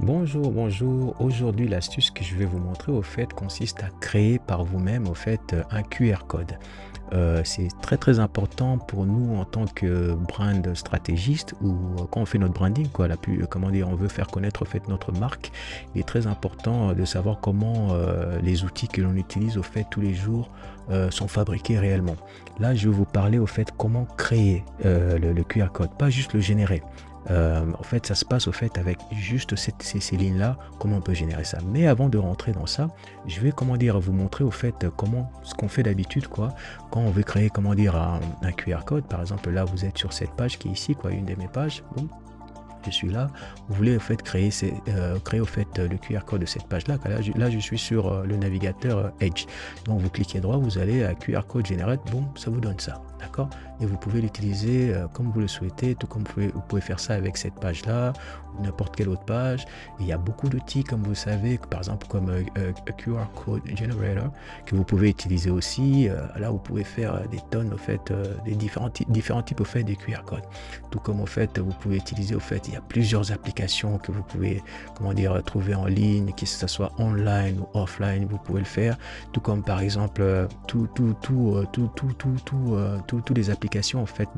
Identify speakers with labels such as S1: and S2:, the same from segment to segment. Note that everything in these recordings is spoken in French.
S1: Bonjour, bonjour. Aujourd'hui, l'astuce que je vais vous montrer au fait consiste à créer par vous-même au fait un QR code. C'est très important pour nous en tant que brand stratégiste ou quand on fait notre branding, quoi, comment dire, on veut faire connaître au fait notre marque. Il est très important de savoir comment les outils que l'on utilise au fait tous les jours sont fabriqués réellement. Là, je vais vous parler au fait comment créer le QR code, pas juste le générer. En fait, ça se passe au fait avec juste ces lignes-là, comment on peut générer ça. Mais avant de rentrer dans ça, je vais, comment dire, vous montrer au fait comment, ce qu'on fait d'habitude, quoi, quand on veut créer, comment dire, un QR code. Par exemple, là, vous êtes sur cette page qui est ici, quoi, une de mes pages. Boum. Je suis là, vous voulez au fait créer au fait le QR code de cette page là. Là je suis sur le navigateur Edge, donc vous cliquez droit, vous allez à QR code generate, boum, ça vous donne ça, d'accord, et vous pouvez l'utiliser comme vous le souhaitez, tout comme vous pouvez faire ça avec cette page là ou n'importe quelle autre page. Et il y a beaucoup d'outils, comme vous savez, par exemple comme QR code generator, que vous pouvez utiliser aussi. Là vous pouvez faire des tonnes au fait des différents types au fait des QR codes, tout comme au fait vous pouvez utiliser au fait, il y a plusieurs applications que vous pouvez, comment dire, trouver en ligne, que ce soit online ou offline, vous pouvez le faire, tout comme par exemple toutes les applications en fait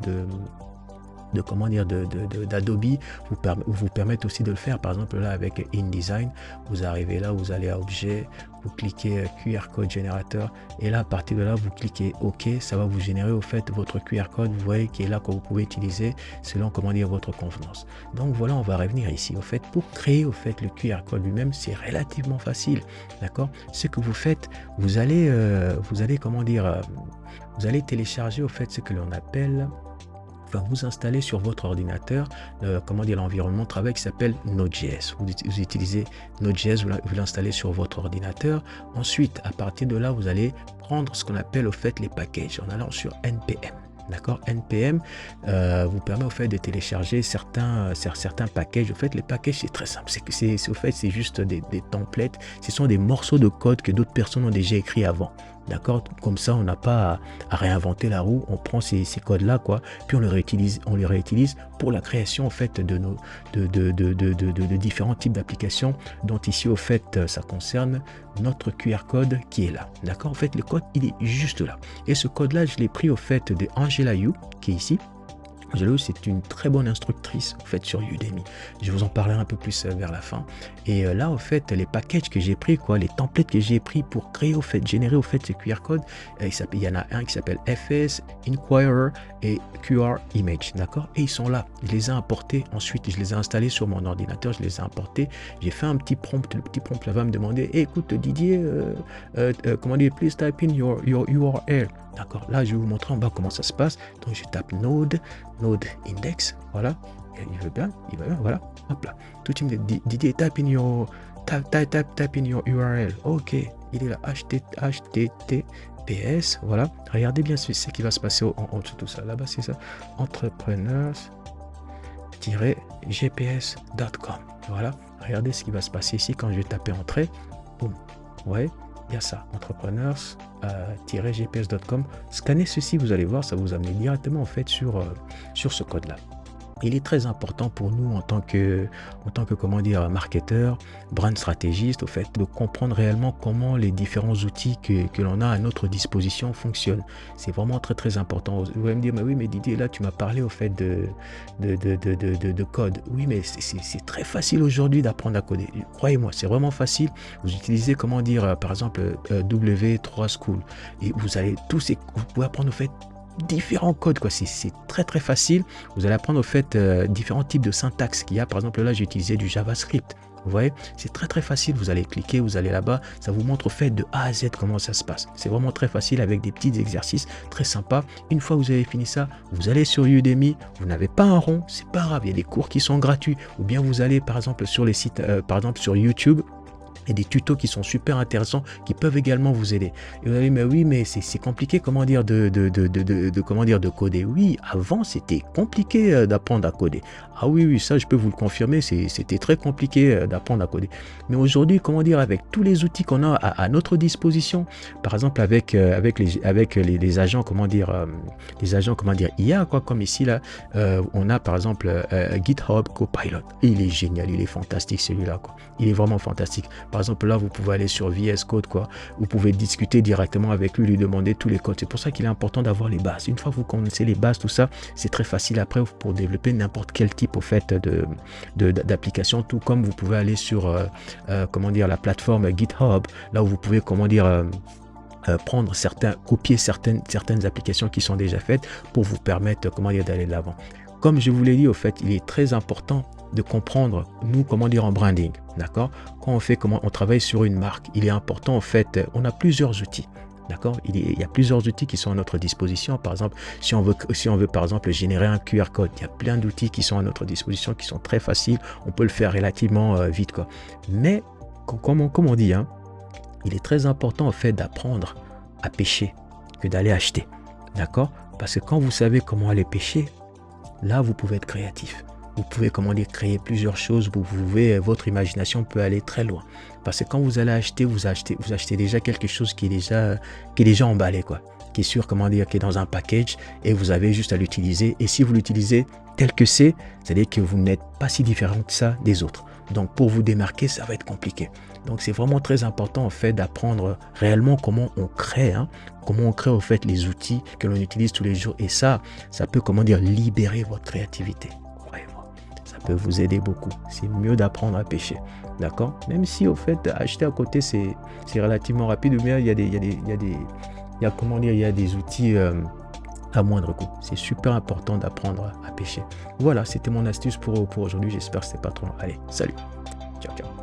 S1: comment dire, d'Adobe vous permettent aussi de le faire. Par exemple là avec InDesign, vous arrivez là, vous allez à objet, vous cliquez QR code générateur, et là à partir de là vous cliquez OK, ça va vous générer au fait votre QR code, vous voyez, qui est là, que vous pouvez utiliser selon, comment dire, votre convenance. Donc voilà, on va revenir ici au fait pour créer au fait le QR code lui-même. C'est relativement facile, d'accord. Ce que vous faites, vous allez comment dire, vous allez télécharger au fait ce que l'on appelle, enfin, vous installez sur votre ordinateur, comment dire, l'environnement de travail qui s'appelle Node.js. Vous utilisez Node.js, vous l'installez sur votre ordinateur. Ensuite, à partir de là, vous allez prendre ce qu'on appelle au fait les packages en allant sur NPM. D'accord, NPM vous permet au fait de télécharger certains packages. Au fait, les packages, c'est très simple. C'est juste des templates. Ce sont des morceaux de code que d'autres personnes ont déjà écrit avant. D'accord, comme ça, on n'a pas à réinventer la roue. On prend ces codes-là, quoi, puis on les réutilise pour la création en fait de différents types d'applications, dont ici au fait ça concerne notre QR code qui est là. D'accord, en fait le code il est juste là, et ce code là je l'ai pris au fait de Angela Yu qui est ici. Angela Yu, c'est une très bonne instructrice en fait sur Udemy. Je vous en parlerai un peu plus vers la fin. Et là, au fait, les packages que j'ai pris, quoi, les templates que j'ai pris pour créer, au fait, générer au fait ce QR code, il y en a un qui s'appelle FS, Inquirer et QR Image, d'accord. Et ils sont là. Je les ai importés. Ensuite, je les ai installés sur mon ordinateur. Je les ai importés. J'ai fait un petit prompt. Le petit prompt là va me demander, hey, écoute Didier, comment dire, please type in your URL. D'accord. Là, je vais vous montrer en bas comment ça se passe. Donc, je tape Node index, voilà. Il veut bien, voilà. Hop là. Tout de suite, Didier, type in your URL. Ok, il est là, HTTPS, voilà. Regardez bien ce qui va se passer en dessous de tout ça. Là-bas, c'est ça. Entrepreneurs-gps.com. Voilà. Regardez ce qui va se passer ici quand je vais taper entrée. Boum. Ouais. Il y a ça, entrepreneurs-gps.com. Scannez ceci, vous allez voir, ça vous amène directement en fait sur ce code-là. Il est très important pour nous en tant que comment dire, marketeur, brand stratégiste, au fait, de comprendre réellement comment les différents outils que l'on a à notre disposition fonctionnent. C'est vraiment très important. Vous allez me dire, mais oui, mais Didier, là, tu m'as parlé au fait de code. Oui, mais c'est très facile aujourd'hui d'apprendre à coder. Croyez-moi, c'est vraiment facile. Vous utilisez, comment dire, par exemple, W3 School. Et vous pouvez apprendre au fait différents codes, quoi. C'est très facile. Vous allez apprendre au fait différents types de syntaxe qu'il y a. Par exemple là j'ai utilisé du JavaScript, vous voyez, c'est très facile. Vous allez cliquer, vous allez là-bas, ça vous montre au fait de A à Z comment ça se passe. C'est vraiment très facile avec des petits exercices très sympas. Une fois que vous avez fini ça, vous allez sur Udemy. Vous n'avez pas un rond, c'est pas grave, il y a des cours qui sont gratuits. Ou bien vous allez par exemple sur les sites, par exemple sur YouTube. et des tutos qui sont super intéressants qui peuvent également vous aider. Et vous allez mais oui, mais c'est compliqué, comment dire, comment dire, de coder. Oui, avant c'était compliqué d'apprendre à coder. Ah oui, oui, ça je peux vous le confirmer, c'était très compliqué d'apprendre à coder. Mais aujourd'hui, comment dire, avec tous les outils qu'on a à notre disposition, par exemple avec les agents, comment dire, IA, quoi, comme ici là, on a par exemple GitHub Copilot. Il est génial, il est fantastique celui-là, quoi. Il est vraiment fantastique. Par exemple, là, vous pouvez aller sur VS Code, quoi. Vous pouvez discuter directement avec lui, lui demander tous les codes. C'est pour ça qu'il est important d'avoir les bases. Une fois que vous connaissez les bases, tout ça, c'est très facile après pour développer n'importe quel type au fait d'application. Tout comme vous pouvez aller sur, comment dire, la plateforme GitHub, là où vous pouvez, comment dire, copier certaines applications qui sont déjà faites pour vous permettre, comment dire, d'aller de l'avant. Comme je vous l'ai dit, au fait, il est très important de comprendre, nous, comment dire, en branding, d'accord? Quand on travaille sur une marque, il est important, en fait, on a plusieurs outils, d'accord? Il y a plusieurs outils qui sont à notre disposition. Par exemple, si on veut par exemple générer un QR code, il y a plein d'outils qui sont à notre disposition, qui sont très faciles, on peut le faire relativement vite, quoi. Mais, comme on dit, hein, il est très important, en fait, d'apprendre à pêcher que d'aller acheter, d'accord? Parce que quand vous savez comment aller pêcher, là, vous pouvez être créatif. Vous pouvez, comment dire, créer plusieurs choses. Votre imagination peut aller très loin. Parce que quand vous allez acheter, vous achetez déjà quelque chose qui est déjà emballé, quoi. Qui est sûr, comment dire, qui est dans un package et vous avez juste à l'utiliser. Et si vous l'utilisez tel que c'est-à-dire que vous n'êtes pas si différent de ça des autres. Donc, pour vous démarquer, ça va être compliqué. Donc, c'est vraiment très important, en fait, d'apprendre réellement comment on crée, comment on crée, en fait, les outils que l'on utilise tous les jours. Et ça peut, comment dire, libérer votre créativité. Croyez-moi, ça peut vous aider beaucoup. C'est mieux d'apprendre à pêcher, d'accord? Même si, au fait, acheter à côté, c'est relativement rapide, mais il y a des outils à moindre coût. C'est super important d'apprendre à pêcher. Voilà, c'était mon astuce pour aujourd'hui. J'espère que c'était pas trop long. Allez, salut. Ciao, ciao.